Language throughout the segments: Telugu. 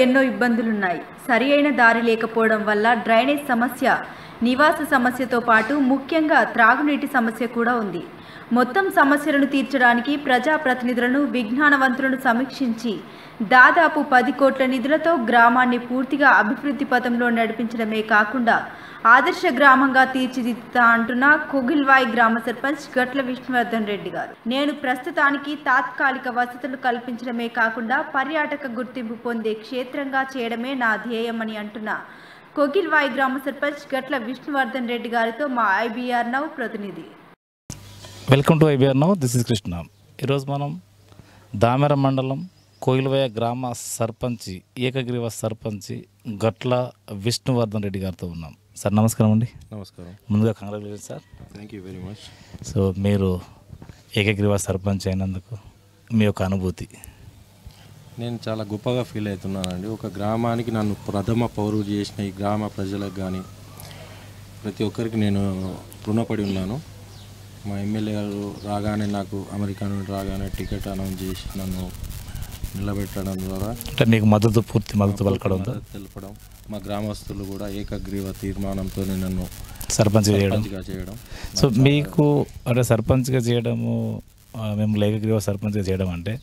ఎన్నో ఇబ్బందులున్నాయి. సరి అయిన దారి లేకపోవడం వల్ల డ్రైనేజ్ సమస్య, నివాస సమస్యతో పాటు ముఖ్యంగా త్రాగునీటి సమస్య కూడా ఉంది. మొత్తం సమస్యలను తీర్చడానికి ప్రజాప్రతినిధులను, విజ్ఞానవంతులను సమీక్షించి దాదాపు 10 కోట్ల నిధులతో గ్రామాన్ని పూర్తిగా అభివృద్ధి పథంలో నడిపించడమే కాకుండా ఆదర్శ గ్రామంగా తీర్చిదిద్దుతా అంటున్న కోగిల్వాయి గ్రామ సర్పంచ్ గట్ల విష్ణువర్ధన్ రెడ్డి గారు. నేను ప్రస్తుతానికి తాత్కాలిక వసతులు కల్పించడమే కాకుండా పర్యాటక గుర్తింపు పొందే క్షేత్రంగా చేయడమే నా ధ్యేయమని అంటున్న కోగిల్వాయి గ్రామ సర్పంచ్ గట్ల విష్ణువర్ధన్ రెడ్డి గారితో మా ఐబీఆర్ నౌ ప్రతినిధి. Welcome to IBR now, this is Krishna. ఈరోజు మనం దామెర మండలం కోగిల్వాయి గ్రామ సర్పంచ్, ఏకగ్రీవ సర్పంచ్ గట్ల విష్ణువర్ధన్ రెడ్డి గారితో ఉన్నాం. సార్ నమస్కారం అండి. నమస్కారం. ముందుగా congratulation sir. Thank you very much. So మీరు ఏకగ్రీవ సర్పంచ్ అయినందుకు మీ యొక్క అనుభూతి? నేను చాలా గొప్పగా ఫీల్ అవుతున్నానండి. ఒక గ్రామానికి నన్ను ప్రథమ పౌరుడు చేసిన ఈ గ్రామ ప్రజలకు కానీ ప్రతి ఒక్కరికి నేను రుణపడి ఉన్నాను. మా ఎమ్మెల్యే గారు రాగానే, నాకు అమెరికా నుండి రాగానే టికెట్ అనౌన్స్ చేసి నన్ను నిలబెట్టడం ద్వారా అంటే మీకు పూర్తి మద్దతు పలకడం, తెలపడం, మా గ్రామస్తులు కూడా ఏకగ్రీవ తీర్మానంతో నన్ను సర్పంచ్గా చేయడం. సో మీకు అంటే సర్పంచ్గా చేయడము, మేము ఏకగ్రీవ సర్పంచ్గా చేయడం అంటే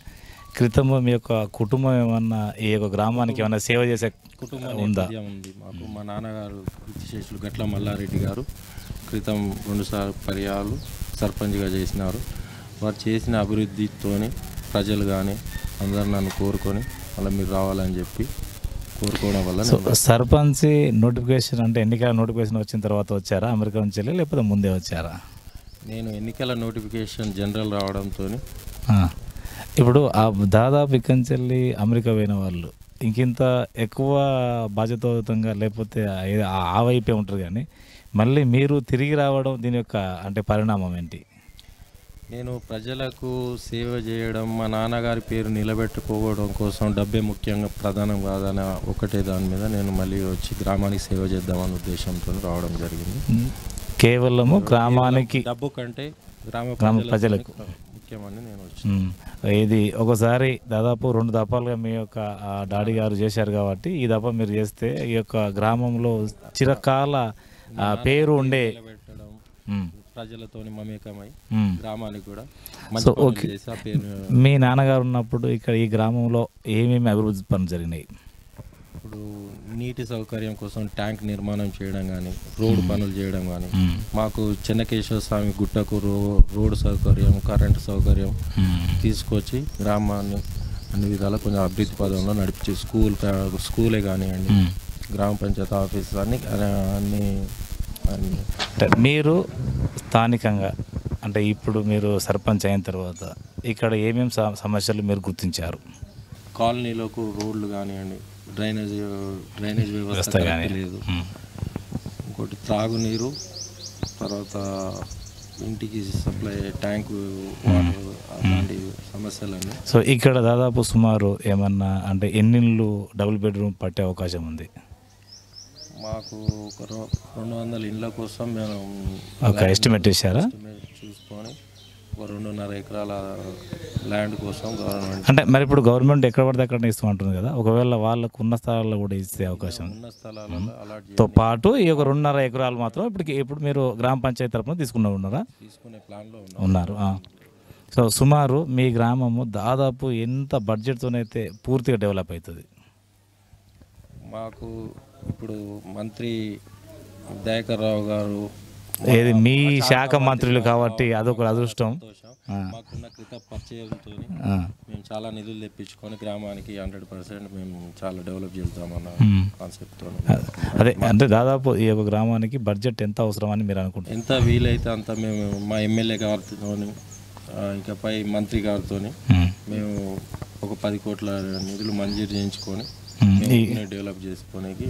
క్రితము మీ యొక్క కుటుంబం ఏమన్నా ఈ యొక్క గ్రామానికి ఏమన్నా సేవ చేసే కుటుంబం ఉందా? ఉంది మాకు. మా నాన్నగారు విశేషులు గట్ల మల్లారెడ్డి గారు క్రితం 2 పర్యాలు సర్పంచ్గా చేసినారు. వారు చేసిన అభివృద్ధితోని ప్రజలు కానీ అందరు నన్ను కోరుకొని అలా మీరు రావాలని చెప్పి కోరుకోవడం వల్ల సర్పంచ్ నోటిఫికేషన్ అంటే ఎన్నికల నోటిఫికేషన్ వచ్చిన తర్వాత వచ్చారా అమెరికా నుంచి వెళ్ళి, లేకపోతే ముందే వచ్చారా? నేను ఎన్నికల నోటిఫికేషన్ జనరల్ రావడంతో ఇప్పుడు ఆ దాదాపు ఇక్కడి నుంచి వెళ్ళి అమెరికా పోయిన వాళ్ళు ఇంకింత ఎక్కువ బాధ్యతాయుతంగా లేకపోతే ఆ వైపే ఉంటారు, కానీ మళ్ళీ మీరు తిరిగి రావడం దీని యొక్క అంటే పరిణామం ఏంటి? నేను ప్రజలకు సేవ చేయడం, మా నాన్నగారి పేరు నిలబెట్టుకోవడం కోసం డబ్బే ముఖ్యంగా ప్రధానం కాదన్న ఒకటే దాని మీద నేను మళ్ళీ వచ్చి గ్రామానికి సేవ చేద్దామనే ఉద్దేశంతో రావడం జరిగింది. కేవలము గ్రామానికి డబ్బు కంటే గ్రామ ప్రజలకు ముఖ్యమని నేను వచ్చి ఇది ఒకసారి దాదాపు 2 దఫాలుగా మీ యొక్క డాడీ గారు చేశారు కాబట్టి ఈ దఫా మీరు చేస్తే ఈ యొక్క గ్రామంలో చిరకాల పేరు ఉండే ప్రజలతో మమేకమై గ్రామానికి కూడా సో ఓకే. మీ నాన్నగారు ఉన్నప్పుడు ఇక్కడ ఈ గ్రామంలో ఏమేమి అభివృద్ధి పనులు జరిగినాయి? ఇప్పుడు నీటి సౌకర్యం కోసం ట్యాంక్ నిర్మాణం చేయడం కానీ, రోడ్డు పనులు చేయడం కానీ, మాకు చెన్నకేశ్వర స్వామి గుట్టకు రోడ్డు సౌకర్యం, కరెంటు సౌకర్యం తీసుకొచ్చి గ్రామాన్ని అన్ని విధాలా కొంచెం అభివృద్ధి పదంలో నడిపించి స్కూలే కానివ్వండి, గ్రామ పంచాయతీ ఆఫీస్ అన్ని మీరు స్థానికంగా అంటే ఇప్పుడు మీరు సర్పంచ్ అయిన తర్వాత ఇక్కడ ఏమేమి సమస్యలు మీరు గుర్తించారు? కాలనీలకు రోడ్లు కానివ్వండి, డ్రైనేజ్ వ్యవస్థ కానీ లేదు, ఇంకోటి త్రాగునీరు, తర్వాత ఇంటికి సప్లై ట్యాంకు వాటర్, అలాంటి సమస్యలన్నీ. సో ఇక్కడ దాదాపు సుమారు ఏమన్నా అంటే ఎన్ని ఇళ్ళు డబుల్ బెడ్రూమ్ పట్టే అవకాశం ఉంది? మాకు ఒక 200 ఇళ్ళ కోసం మేము ఒక ఎస్టిమేట్ చేశారా? చూసుకొని ఒక 2.5 ఎకరాల ల్యాండ్ కోసం గవర్నమెంట్ అంటే మరి ఇప్పుడు గవర్నమెంట్ ఎక్కడ పడితే అక్కడ ఇస్తూ ఉంటుంది కదా, ఒకవేళ వాళ్ళకు ఉన్న స్థలాల్లో కూడా ఇచ్చే అవకాశం ఉన్న స్థలాలలో తో పాటు ఈ ఒక 2.5 ఎకరాలు మాత్రం ఇప్పుడు మీరు గ్రామ పంచాయతీ తరఫున తీసుకునే ప్లాన్లో ఉన్నారు. సో సుమారు మీ గ్రామము దాదాపు ఎంత బడ్జెట్తోనైతే పూర్తిగా డెవలప్ అవుతుంది? మాకు ఇప్పుడు మంత్రి దయాకర్ రావు గారు ఏది మీ శాఖ మంత్రులు కాబట్టి అదొక అదృష్టం. మాకున్న క్రిత పరిచయంతో మేము చాలా నిధులు తెప్పించుకొని గ్రామానికి 100% మేము చాలా డెవలప్ చేద్దామన్న కాన్సెప్ట్తో. అదే అంటే దాదాపు ఈ యొక్క గ్రామానికి బడ్జెట్ ఎంత అవసరం అని మీరు అనుకుంటారు? ఎంత వీలైతే అంత మేము మా ఎమ్మెల్యే గారితో ఇకపై మంత్రి గారితో మేము ఒక 10 కోట్ల నిధులు మంజూరు చేయించుకొని డెవలప్ చేసుకోనికి.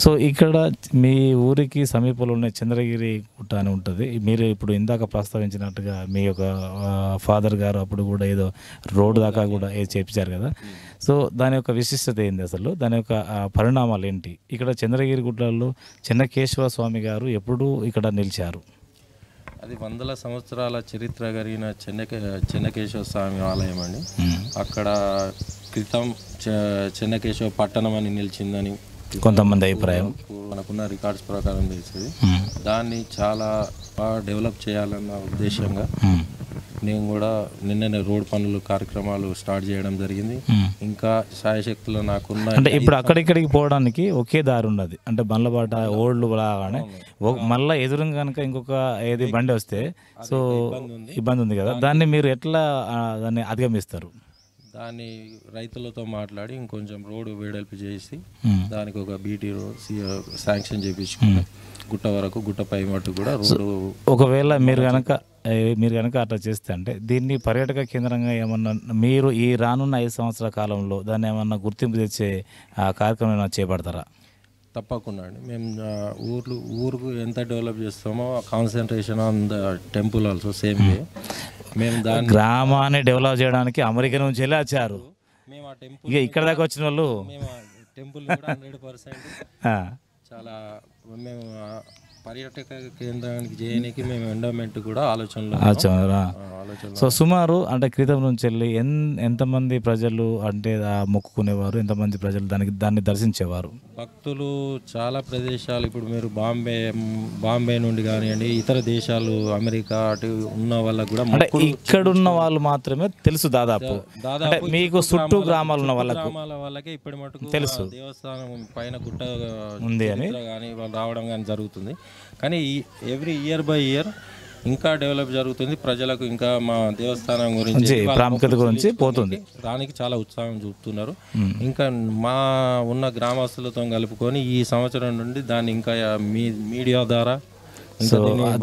సో ఇక్కడ మీ ఊరికి సమీపంలోనే చంద్రగిరి గుట్ట అని ఉంటుంది. మీరు ఇప్పుడు ఇందాక ప్రస్తావించినట్టుగా మీ యొక్క ఫాదర్ గారు అప్పుడు కూడా ఏదో రోడ్డు దాకా కూడా ఏదో చేయించారు కదా. సో దాని యొక్క విశిష్టత ఏంది, అసలు దాని యొక్క పరిణామాలు ఏంటి? ఇక్కడ చంద్రగిరి గుట్టలో చెన్నకేశ్వర స్వామి గారు ఎప్పుడు ఇక్కడ నిలిచారు? అది వందల సంవత్సరాల చరిత్ర కలిగిన చెన్నకేశవ స్వామి ఆలయం అండి. అక్కడ క్రితం చెన్నకేశవ పట్టణం అని నిలిచిందని కొంతమంది అభిప్రాయం, మనకున్న రికార్డ్స్ ప్రకారం తెలిసింది. దాన్ని చాలా బాగా డెవలప్ చేయాలన్న ఉద్దేశంగా నేను కూడా నిన్ననే రోడ్ పనులు కార్యక్రమాలు స్టార్ట్ చేయడం జరిగింది. ఇంకా శాయశక్తులు నాకున్న అంటే ఇప్పుడు అక్కడిక్కడికి పోవడానికి ఒకే దారి ఉన్నది, అంటే బండ్లబాట ఓల్డ్ లాగానే మళ్ళీ ఎదురుగా కనుక ఇంకొక ఏది బండి వస్తే సో ఇబ్బంది ఉంది కదా, దాన్ని మీరు ఎట్లా దాన్ని అధిగమిస్తారు? దాన్ని రైతులతో మాట్లాడి ఇంకొంచెం రోడ్డు వెడల్పు చేసి దానికి ఒక బీటీ రోడ్ శాంక్షన్ చేయించుకుని గుట్ట వరకు గుట్ట పై మట్టు కూడా రోడ్డు. ఒకవేళ మీరు కనుక అట్లా చేస్తే అంటే దీన్ని పర్యాటక కేంద్రంగా ఏమన్నా మీరు ఈ రానున్న 5 సంవత్సరాల కాలంలో దాన్ని ఏమన్నా గుర్తింపు తెచ్చే కార్యక్రమం ఏమైనా చేపడతారా? తప్పకుండా అండి. మేము ఊరుకు ఎంత డెవలప్ చేస్తామో concentration on the temple also same way. మేము దాన్ని గ్రామాన్ని డెవలప్ చేయడానికి అమెరికా నుంచి వెళ్ళి వచ్చారు, మేము ఆ టెంపుల్ ఇక ఇక్కడ దాకా వచ్చిన వాళ్ళు మేము టెంపుల్ కూడా 100% చాలా మేము పర్యాటక కేంద్రానికి చేయడానికి మేము ఎండోమెంట్ కూడా ఆలోచనలో. సో సుమారు అంటే క్రితం నుంచి వెళ్ళి ఎంతమంది ప్రజలు అంటే మొక్కుకునేవారు, ఎంతమంది ప్రజలు దాన్ని దర్శించేవారు? భక్తులు చాలా ప్రదేశాలు, ఇప్పుడు మీరు బాంబే నుండి కానివ్వండి, ఇతర దేశాలు అమెరికా అటు ఉన్న వాళ్ళకు కూడా, అంటే ఇక్కడున్న వాళ్ళు మాత్రమే తెలుసు దాదాపు మీకు చుట్టూ గ్రామాలు ఉన్న వాళ్ళకే ఇప్పటి మటుకు తెలుసు దేవస్థానం పైన గుట్ట ఉంది అని కానీ వాళ్ళు రావడం కానీ జరుగుతుంది. కానీ ఎవ్రీ ఇయర్ బై ఇయర్ ఇంకా డెవలప్ జరుగుతుంది. ప్రజలకు ఇంకా మా దేవస్థానం గురించి ప్రాముఖ్యత గురించి పోతుంది, దానికి చాలా ఉత్సాహం చూపుతున్నారు. ఇంకా మా ఉన్న గ్రామస్తులతో కలుపుకొని ఈ సంవత్సరం నుండి దాన్ని ఇంకా మీడియా ద్వారా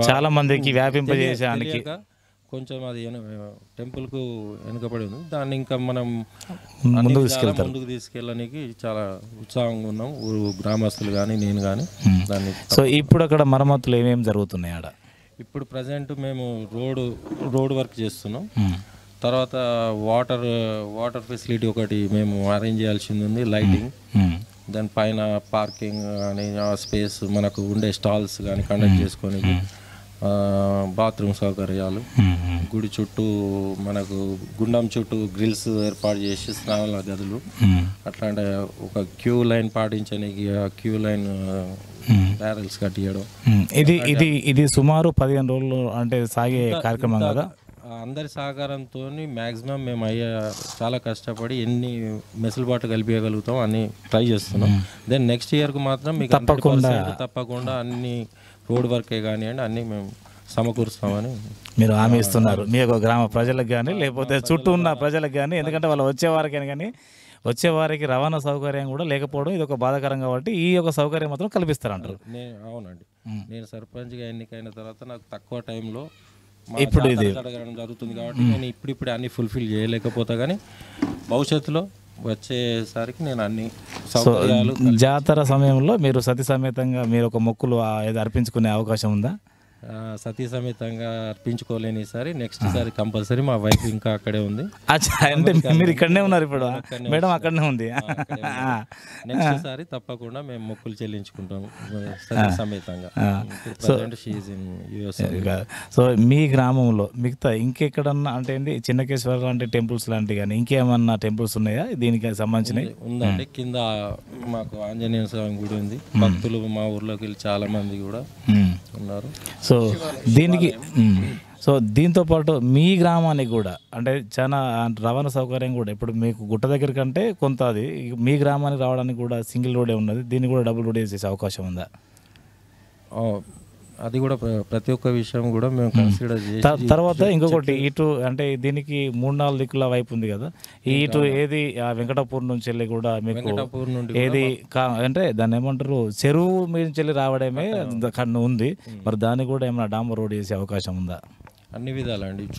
చాలా మందికి వ్యాపింపజేయడానికి కొంచెం అది టెంపుల్కు వెనుకబడి ఉంది. దాన్ని ఇంకా మనం ముందుకు తీసుకెళ్ళడానికి చాలా ఉత్సాహంగా ఉన్నాం, ఊరు గ్రామస్తులు కానీ నేను కానీ దాన్ని. సో ఇప్పుడు అక్కడ మరమ్మతులు ఏమేమి జరుగుతున్నాయి ఆడ? ఇప్పుడు ప్రజెంట్ మేము రోడ్ వర్క్ చేస్తున్నాం. తర్వాత వాటర్ ఫెసిలిటీ ఒకటి మేము అరేంజ్ చేయాల్సింది ఉంది, లైటింగ్, దాని పైన పార్కింగ్ కానీ స్పేస్ మనకు ఉండే స్టాల్స్ కానీ కండక్ట్ చేసుకొని, బాత్రూమ్ సౌకర్యాలు, గుడి చుట్టూ మనకు గుండం చుట్టూ గ్రిల్స్ ఏర్పాటు చేసి స్నానాల గదులు, అట్లాంటి ఒక క్యూ లైన్ పాటించడానికి క్యూ లైన్ బ్యారల్స్ కట్టియడం. ఇది సుమారు 15 రోజులు అంటే సాగే కార్యక్రమం కదా. అందరి సహకారంతో మ్యాక్సిమం మేము చాలా కష్టపడి ఎన్ని మెసులుబాటు కలిపేయగలుగుతాం అన్ని ట్రై చేస్తున్నాం. దెన్ నెక్స్ట్ ఇయర్కు మాత్రం మీకు తప్పకుండా అన్ని రోడ్ వర్కే కానివ్వండి అన్నీ మేము సమకూరుస్తామని మీరు హామీ ఇస్తున్నారు మీ యొక్క గ్రామ ప్రజలకు కానీ లేకపోతే చుట్టూ ఉన్న ప్రజలకు కానీ, ఎందుకంటే వాళ్ళు వచ్చేవారికైనా కానీ వచ్చేవారికి రవాణా సౌకర్యం కూడా లేకపోవడం ఇది ఒక బాధాకరం కాబట్టి ఈ యొక్క సౌకర్యం మాత్రం కల్పిస్తారంటారు. అవునండి, నేను సర్పంచ్గా ఎన్నికైన తర్వాత నాకు తక్కువ టైంలో ఇప్పుడు ఇది జరుగుతుంది కాబట్టి నేను ఇప్పుడు అన్ని ఫుల్ఫిల్ చేయలేకపోతా, కానీ భవిష్యత్తులో వచ్చేసరికి నేను అన్ని సౌకర్యాలు. జాతర సమయంలో మీరు సతీ సమేతంగా మీరు ఒక మొక్కులు అర్పించుకునే అవకాశం ఉందా? సతీ సమేతంగా అర్పించుకోలేని సారి నెక్స్ట్ సారి కంపల్సరీ మా వైఫ్ ఇంకా అక్కడే ఉంది. అంటే మీరు ఇక్కడనే ఉన్నారు ఇప్పుడు, మేడం అక్కడనే ఉంది. నెక్స్ట్ సారి తప్పకుండా మేము మొక్కులు చెల్లించుకుంటాం సతీ సమేతంగా. సో మీ గ్రామంలో మిగతా ఇంకెక్కడన్నా అంటే ఏంటి చిన్నకేశ్వర లాంటి టెంపుల్స్ లాంటివి కానీ ఇంకేమన్నా టెంపుల్స్ ఉన్నాయా దీనికి సంబంధించినవి? ఉందండి, కింద మాకు ఆంజనేయ స్వామి గుడి ఉంది. భక్తులు మా ఊర్లోకి వెళ్ళి చాలా మంది కూడా ఉన్నారు. సో దీంతో పాటు మీ గ్రామానికి కూడా అంటే చాలా రవాణా సౌకర్యం కూడా ఇప్పుడు మీకు గుట్ట దగ్గర కంటే కొంత అది మీ గ్రామానికి రావడానికి కూడా సింగిల్ రోడే ఉన్నది, దీన్ని కూడా డబుల్ రోడ్ చేసే అవకాశం ఉందా? అది కూడా ప్రతి ఒక్క విషయం కూడా మేము కన్సిడర్ చేసి. తర్వాత ఇంకొకటి ఇటు అంటే దీనికి 3-4 దిక్కుల వైపు ఉంది కదా, ఇటు ఏది వెంకటాపూర్ నుంచి వెళ్ళి కూడా మీకు ఏది అంటే దాన్ని ఏమంటారు చెరువు మీద నుంచి వెళ్ళి రావడమే ఉంది, మరి దాన్ని కూడా ఏమైనా డాంబర్ రోడ్ చేసే అవకాశం ఉందా? అన్ని విధాలండి,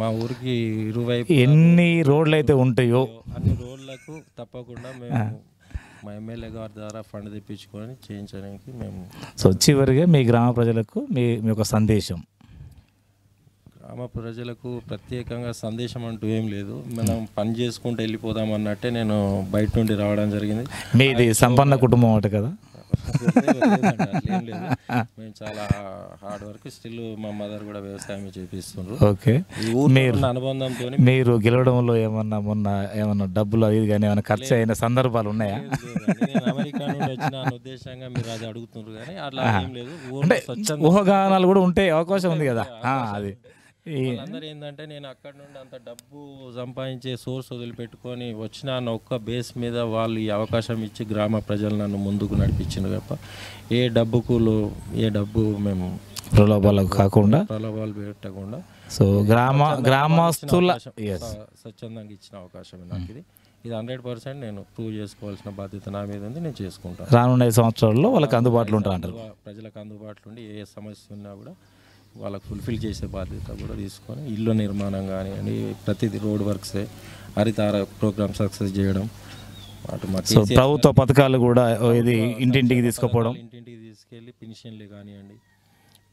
మా ఊరికి ఇరువైపు ఎన్ని రోడ్లు అయితే ఉంటాయో అన్ని రోడ్లకు తప్పకుండా మేము మా ఎమ్మెల్యే గారి ద్వారా ఫండ్ తెప్పించుకొని చేయించడానికి మేము. సో చివరిగా మీ గ్రామ ప్రజలకు మీ యొక్క సందేశం? గ్రామ ప్రజలకు ప్రత్యేకంగా సందేశం అంటూ ఏం లేదు, మనం పని చేసుకుంటూ వెళ్ళిపోదాం అన్నట్టే నేను బయట నుండి రావడం జరిగింది. మీది సంపన్న కుటుంబం ఒకటి కదా? లేదండి, అట్లేం లేదు. మేము చాలా హార్డ్ వర్క్. స్టిల్ మా మదర్ కూడా వ్యవసాయం చేపిస్తుండ్రు. ఓకే, ఈ ఊరు అనుబంధంతో మీరు గెలవడంలో ఏమన్నా మొన్న ఏమన్నా డబ్బులు అవి కానీ ఏమైనా ఖర్చు అయిన సందర్భాలు ఉన్నాయా? నేను అమెరికా నుండి వచ్చిన ఉద్దేశంగా మీరు అది అడుగుతున్నారు, కానీ అట్లా ఏం లేదు. అంటే ఊహాగానాలు కూడా ఉంటే అవకాశం ఉంది కదా. అది అందరూ ఏంటంటే నేను అక్కడ నుండి అంత డబ్బు సంపాదించే సోర్స్ వదిలిపెట్టుకొని వచ్చిన ఒక్క బేస్ మీద వాళ్ళు ఈ అవకాశం ఇచ్చి గ్రామ ప్రజలు నన్ను ముందుకు నడిపించింది తప్ప ఏ డబ్బు మేము ప్రలోభాలకు కాకుండా, ప్రలోభాలు పెట్టకుండా సో గ్రామస్తుల స్వచ్ఛందంగా ఇచ్చిన అవకాశమే నాకు ఇది. ఇది 100% నేను ప్రూవ్ చేసుకోవాల్సిన బాధ్యత నా మీద ఉంది. నేను చేసుకుంటాను. రానున్న 5 సంవత్సరాల్లో వాళ్ళకి అందుబాటులో ఉంటారు. ప్రజలకు అందుబాటులో ఉండి ఏ సమస్య ఉన్నా కూడా వాళ్ళకి ఫుల్ఫిల్ చేసే బాధ్యత కూడా తీసుకొని ఇల్లు నిర్మాణం కానివ్వండి, ప్రతిదీ రోడ్ వర్క్సే, హరితార ప్రోగ్రామ్ సక్సెస్ చేయడం, సో ప్రభుత్వ పథకాలు కూడా ఇది ఇంటింటికి తీసుకుపోవడం, ఇంటింటికి తీసుకెళ్ళి పెన్షన్లు కానివ్వండి,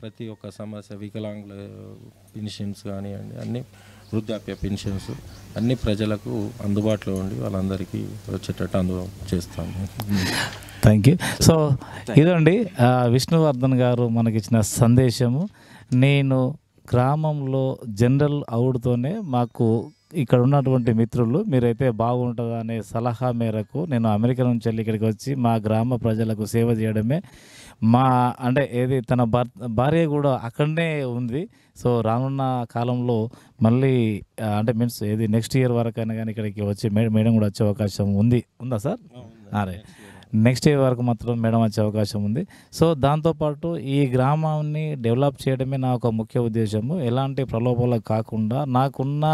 ప్రతి ఒక్క సమస్య, వికలాంగుల పెన్షన్స్ కానివ్వండి, అన్ని వృద్ధాప్య పెన్షన్స్ అన్ని ప్రజలకు అందుబాటులో ఉండి వాళ్ళందరికీ వచ్చేటట్టు చేస్తాను. Thank you. సో ఇదండి విష్ణువర్ధన్ గారు మనకిచ్చిన సందేశము. నేను గ్రామంలో జనరల్ అవుడుతోనే మాకు ఇక్కడ ఉన్నటువంటి మిత్రులు మీరైతే బాగుంటుంది అనే సలహా మేరకు నేను అమెరికా నుంచి వెళ్ళి ఇక్కడికి వచ్చి మా గ్రామ ప్రజలకు సేవ చేయడమే మా అంటే ఏది తన భార్య కూడా అక్కడనే ఉంది. సో రానున్న కాలంలో మళ్ళీ అంటే మీన్స్ ఏది నెక్స్ట్ ఇయర్ వరకు అయినా కానీ ఇక్కడికి వచ్చి మేడం కూడా వచ్చే అవకాశం ఉందా సార్? అరే నెక్స్ట్ ఇయర్ వరకు మాత్రం మేడం వచ్చే అవకాశం ఉంది. సో దాంతోపాటు ఈ గ్రామాన్ని డెవలప్ చేయడమే నా ఒక ముఖ్య ఉద్దేశము. ఎలాంటి ప్రలోభాలకు కాకుండా నాకున్న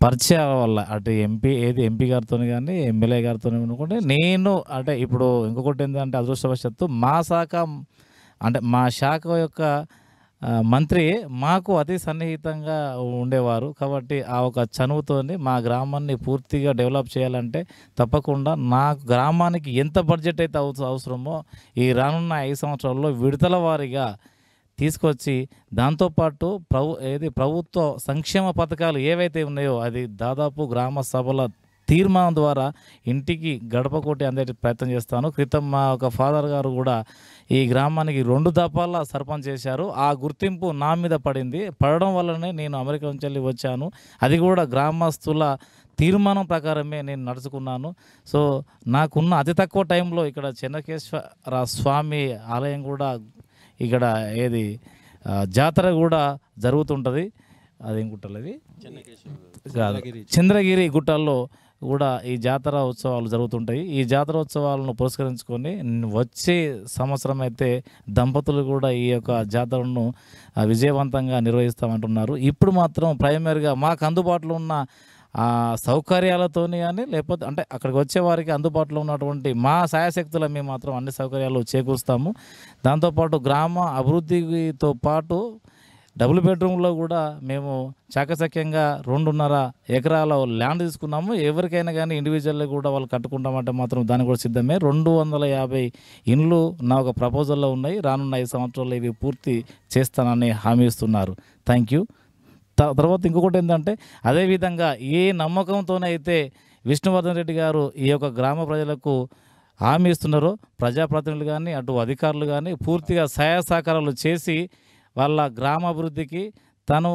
పరిచయాల వల్ల అటు ఎంపీ గారితో కానీ ఎమ్మెల్యే గారితో అనుకుంటే నేను అంటే ఇప్పుడు ఇంకొకటి ఏంటంటే అదృష్టవశాత్తు మా శాఖ యొక్క మంత్రి మాకు అతి సన్నిహితంగా ఉండేవారు. కాబట్టి ఆ ఒక చనువుతోని మా గ్రామాన్ని పూర్తిగా డెవలప్ చేయాలంటే తప్పకుండా నా గ్రామానికి ఎంత బడ్జెట్ అయితే అవసరమో ఈ రానున్న 5 సంవత్సరాల్లో విడతల వారీగా తీసుకొచ్చి దాంతోపాటు ప్రభుత్వ సంక్షేమ పథకాలు ఏవైతే ఉన్నాయో అది దాదాపు గ్రామ సభల తీర్మానం ద్వారా ఇంటికి గడప కొట్టి అందే ప్రయత్నం చేస్తాను. క్రితం మా ఒక ఫాదర్ గారు కూడా ఈ గ్రామానికి 2 దఫాల సర్పంచ్ చేశారు. ఆ గుర్తింపు నా మీద పడడం వల్లనే నేను అమెరికా నుంచి వెళ్ళి వచ్చాను. అది కూడా గ్రామస్తుల తీర్మానం ప్రకారమే నేను నడుచుకున్నాను. సో నాకున్న అతి తక్కువ టైంలో ఇక్కడ చెన్నకేశ్వర స్వామి ఆలయం కూడా ఇక్కడ జాతర కూడా జరుగుతుంటుంది. అదేం గుట్టలు అది కాదు, చంద్రగిరి గుట్టల్లో కూడా ఈ జాతర ఉత్సవాలు జరుగుతుంటాయి. ఈ జాతర ఉత్సవాలను పురస్కరించుకొని వచ్చే సంవత్సరం అయితే దంపతులు కూడా ఈ యొక్క జాతరను విజయవంతంగా నిర్వహిస్తామంటున్నారు. ఇప్పుడు మాత్రం ప్రైమరీగా మాకు అందుబాటులో ఉన్న సౌకర్యాలతోని కానీ లేకపోతే అంటే అక్కడికి వచ్చే వారికి అందుబాటులో ఉన్నటువంటి మా సాయశక్తుల మేము మాత్రం అన్ని సౌకర్యాలు చేకూరుస్తాము. దాంతోపాటు గ్రామ అభివృద్ధితో పాటు డబుల్ బెడ్రూమ్లో కూడా మేము చాకచక్యంగా 2.5 ఎకరాల ల్యాండ్ తీసుకున్నాము. ఎవరికైనా కానీ ఇండివిజువల్గా కూడా వాళ్ళు కట్టుకుంటామంటే మాత్రం దానికి కూడా సిద్ధమే. 250 ఇండ్లు నా ఒక ప్రపోజల్లో ఉన్నాయి. రానున్న 5 సంవత్సరాల్లో ఇవి పూర్తి చేస్తానని హామీ ఇస్తున్నారు. Thank you. తర్వాత ఇంకొకటి ఏంటంటే అదేవిధంగా ఏ నమ్మకంతోనైతే విష్ణువర్ధన్ రెడ్డి గారు ఈ యొక్క గ్రామ ప్రజలకు హామీ ఇస్తున్నారో ప్రజాప్రతినిధులు కానీ అటు అధికారులు కానీ పూర్తిగా సహాయ సహకారాలు చేసి వాళ్ళ గ్రామాభివృద్ధికి తను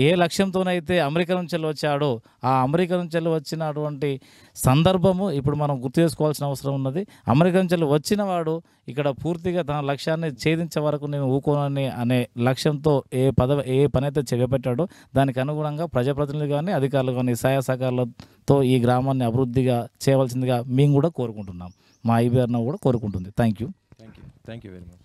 ఏ లక్ష్యంతోనైతే అమెరికా నుంచి వచ్చాడో ఆ అమెరికా నుంచి వచ్చినటువంటి సందర్భము ఇప్పుడు మనం గుర్తు చేసుకోవాల్సిన అవసరం ఉన్నది. అమెరికా నుంచి వచ్చిన వాడు ఇక్కడ పూర్తిగా తన లక్ష్యాన్ని ఛేదించే వరకు నేను ఊకోనని అనే లక్ష్యంతో ఏ పని అయితే చేపట్టాడో దానికి అనుగుణంగా ప్రజాప్రతినిధులు కానీ అధికారులు కానీ సహాయ సహకారాలతో ఈ గ్రామాన్ని అభివృద్ధిగా చేయవలసిందిగా మేము కూడా కోరుకుంటున్నాం. మా ఐబీఆర్ కూడా కోరుకుంటుంది. Thank you. Thank you very much.